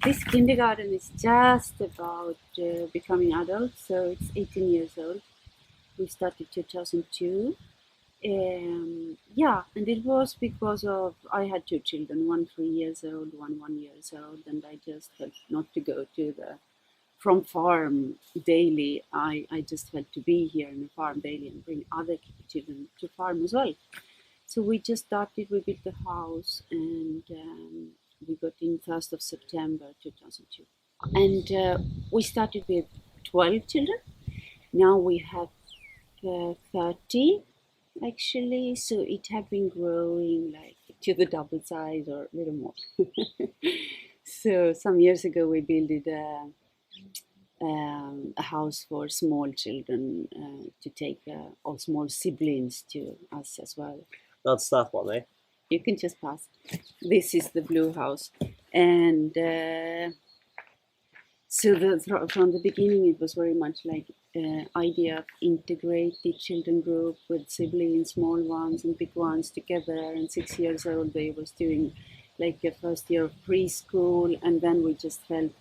This kindergarten is just about becoming adult, so it's 18 years old. We started 2002. Yeah, and it was because of I had two children, one 3 years old, one 1 years old, and I just felt not to go to the from farm daily. I just felt to be here in the farm daily and bring other children to farm as well. So we just started. We built the house, and we got in 1st of September 2002, and we started with 12 children. Now we have 30 actually, so it have been growing like to the double size or a little more. So some years ago we built a house for small children to take all small siblings to us as well. That's that one, eh? You can just pass. This is the blue house, and so from the beginning it was very much like idea of integrated children group with siblings, small ones and big ones together. And 6 years old they was doing like a first year of preschool, and then we just felt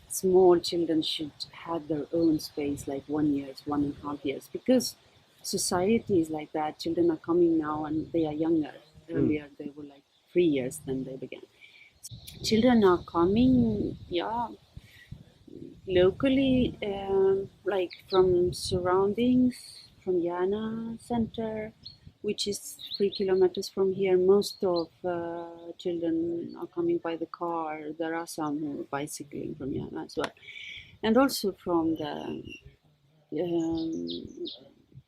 small children should have their own space, like 1 year, 1.5 years, because society is like that. Children are coming now and they are younger. Earlier they were like 3 years then they began. Children are coming, yeah, locally, like from surroundings, from Jana center, which is 3 kilometers from here. Most of children are coming by the car. There are some who are bicycling from Jana as well, and also from the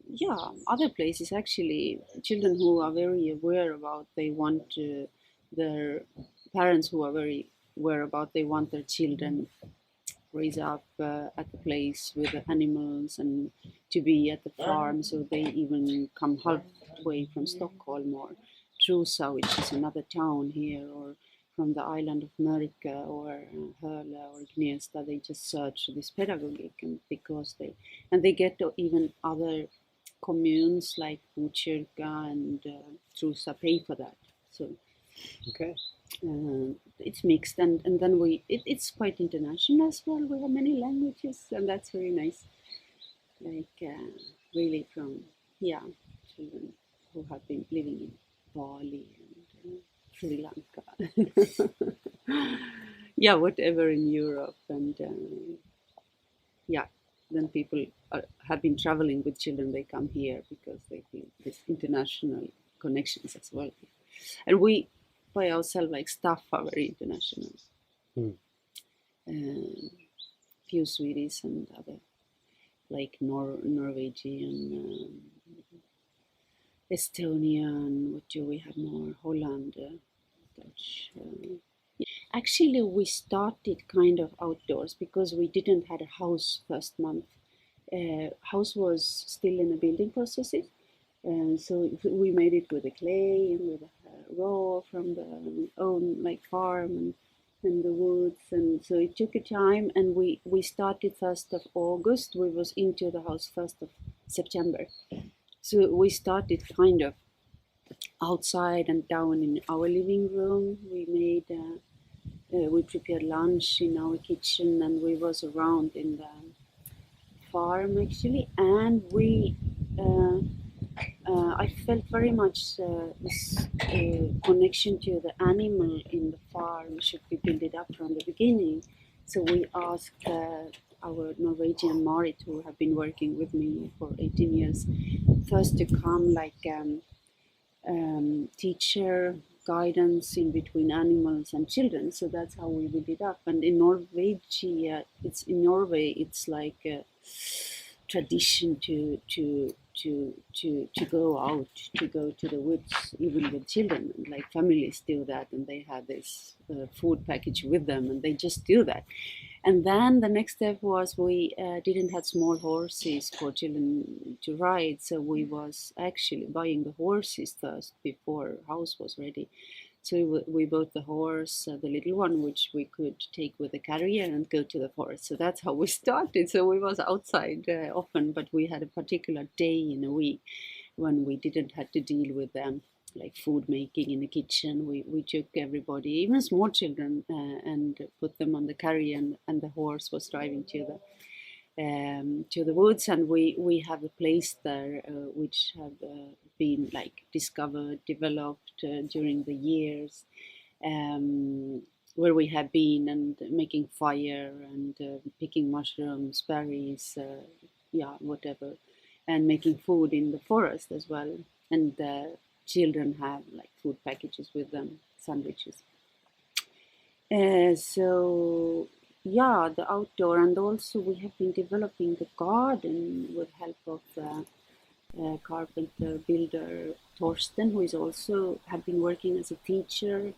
yeah, other places actually. Children who are very aware about they want to, their parents who are very aware about they want their children raise up at the place with the animals and to be at the farm. So they even come halfway from Stockholm or Trosa, which is another town here, or from the island of Mörkö or Höle or Gnesta. They just search this pedagogic, and because they get to even other communes like Botkyrka and Trosa pay for that. So Okay. it's mixed, and then it's quite international as well. We have many languages, and that's very nice. Like really from children who have been living in Bali and Sri Lanka, yeah, whatever in Europe, and then people have been traveling with children. They come here because they feel this international connections as well, and we by ourselves, like staff are very international. Few Swedish and other like Norwegian, Estonian. What do we have more? Holland, Dutch. Actually, we started kind of outdoors because we didn't had a house first month. House was still in the building processes. So we made it with the clay and with raw from the own like farm and the woods, and so it took a time. And we started 1st of August. We was into the house 1st of September. So we started kind of outside and down in our living room. We prepared lunch in our kitchen, and we was around in the farm actually, and we. I felt very much this connection to the animal in the farm should be built up from the beginning. So we asked our Norwegian Marit, who have been working with me for 18 years, first to come like teacher guidance in between animals and children. So that's how we built it up. And in Norway, it's like a tradition to go out, to go to the woods, even with children. Like families do that, and they have this food package with them, and they just do that. And then the next step was we didn't have small horses for children to ride, so we was actually buying the horses first before house was ready. So we bought the horse, the little one, which we could take with a carrier and go to the forest. So that's how we started. So we was outside often, but we had a particular day in a week when we didn't have to deal with like food making in the kitchen. We took everybody, even small children, and put them on the carrier, and the horse was driving to the woods, and we have a place there which have been like discovered, developed during the years, where we have been and making fire and picking mushrooms, berries, whatever, and making food in the forest as well. And children have like food packages with them, sandwiches. So yeah, the outdoor, and also we have been developing the garden with help of carpenter builder Torsten, who is also have been working as a teacher,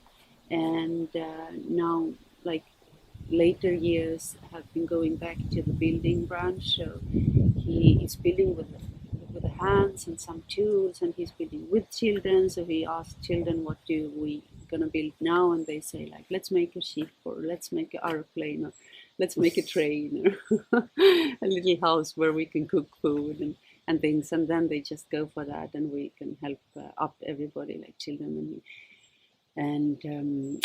and now like later years have been going back to the building branch. So he is building with the hands and some tools, and he's building with children. So he asked children, what do we gonna build now? And they say like, let's make a ship, or let's make an airplane, or let's make a train, or a little house where we can cook food and things. And then they just go for that, and we can help up everybody, like children and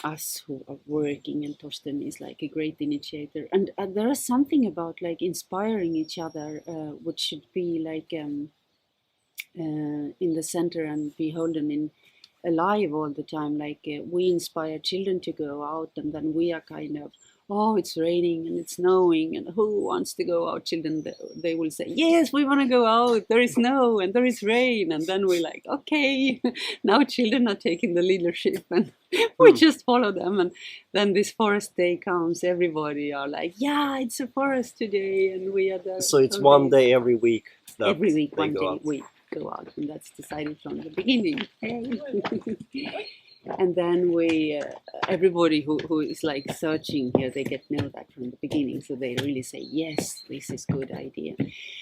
us who are working. And Torsten is like a great initiator, and there is something about like inspiring each other, which should be like in the center and be holding in alive all the time. Like we inspire children to go out, and then we are kind of, oh, it's raining and it's snowing, and who wants to go out? Children, they will say, yes, we want to go out. There is snow and there is rain. And then we're like, okay, now children are taking the leadership, and we just follow them. And then this forest day comes, everybody are like, yeah, it's a forest today, and we are there. So it's one day every week that every week, they one go day out. we go out, and that's decided from the beginning. And then we, everybody who is like searching here, they get know that from the beginning, so they really say, yes, this is good idea.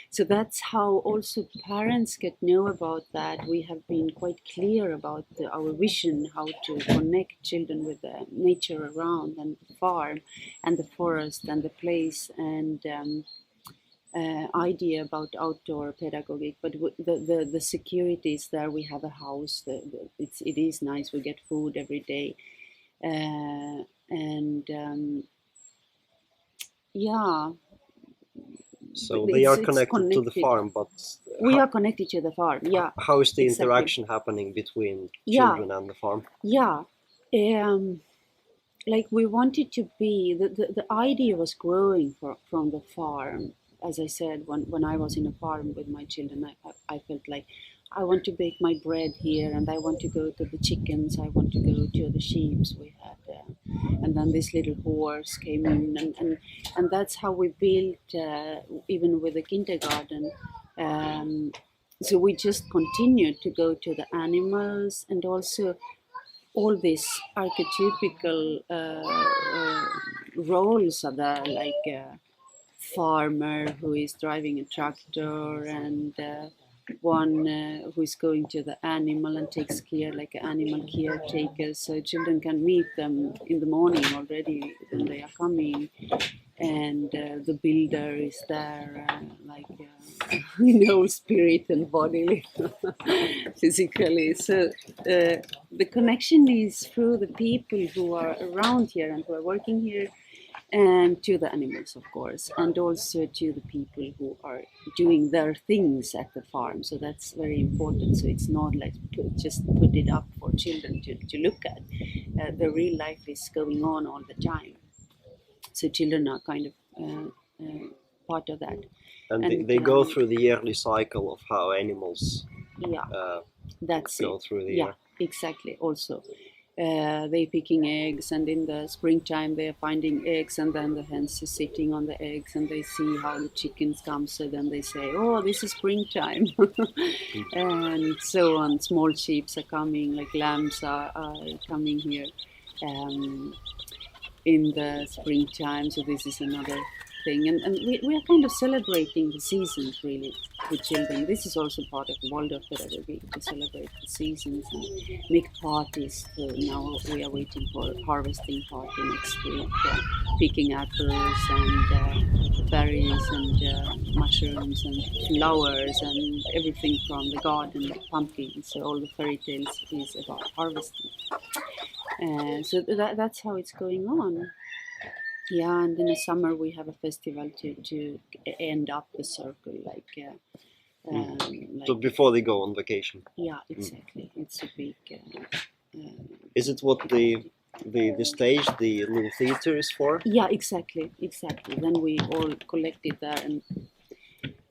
So that's how also parents get know about that. We have been quite clear about our vision, how to connect children with the nature around, and the farm and the forest and the place, and idea about outdoor pedagogic, but the security is there. We have a house. It is nice. We get food every day, and yeah. So they are connected to the farm, but we are connected to the farm. Yeah. How is the exactly. interaction happening between children and the farm? Yeah. Like we wanted to be, the idea was growing from the farm. As I said, when I was in a farm with my children, I felt like I want to bake my bread here, and I want to go to the chickens, I want to go to the sheep we had, and then this little horse came in, and that's how we built, even with the kindergarten. So we just continued to go to the animals, and also all these archetypical roles are there, like farmer who is driving a tractor, and one who is going to the animal and takes care, like an animal caretaker, so children can meet them in the morning already when they are coming. And the builder is there, spirit and body, physically. So the connection is through the people who are around here and who are working here, and to the animals, of course, and also to the people who are doing their things at the farm. So that's very important. So it's not like to just put it up for children to look at. The real life is going on all the time. So children are kind of part of that. And they go through the yearly cycle of how animals that's go it. through the year. Exactly. Also, they're picking eggs, and in the springtime they're finding eggs, and then the hens are sitting on the eggs, and they see how the chickens come. So then they say, oh, this is springtime. And so on. Small sheep are coming, like lambs are coming here in the springtime. So this is another thing, and we are kind of celebrating the seasons, really. with children. This is also part of Waldorf pedagogy, to celebrate the seasons and make parties. So now we are waiting for harvesting party next week, picking apples and berries and mushrooms and flowers and everything from the garden, like pumpkins. So all the fairy tales is about harvesting. So that's how it's going on. Yeah, and in the summer we have a festival to end up the circle, So before they go on vacation. yeah, exactly. It's a big. Is it what the stage, the little theater is for? Yeah, exactly. Then we all collected there, and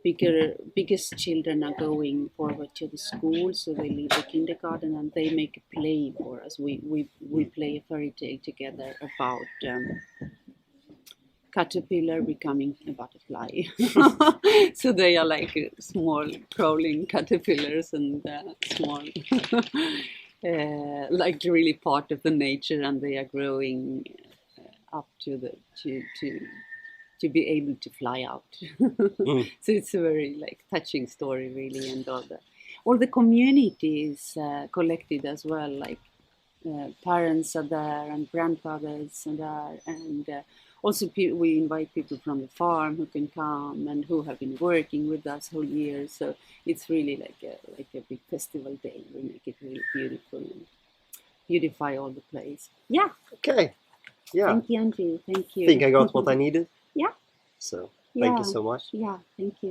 biggest children are going forward to the school, so they leave the kindergarten and they make a play for us. We play a fairy tale together about caterpillar becoming a butterfly. So they are like small crawling caterpillars and small, like really part of the nature, and they are growing up to to be able to fly out. So it's a very like touching story, really, and all the community is collected as well. Like parents are there and grandfathers are there, and also we invite people from the farm who can come and who have been working with us whole year. So it's really like a big festival day. We make it really beautiful and beautify all the place. Yeah. Okay. Yeah. Thank you, Andrew. Thank you. I think I got what I needed. Yeah. So thank you so much. Yeah. Thank you.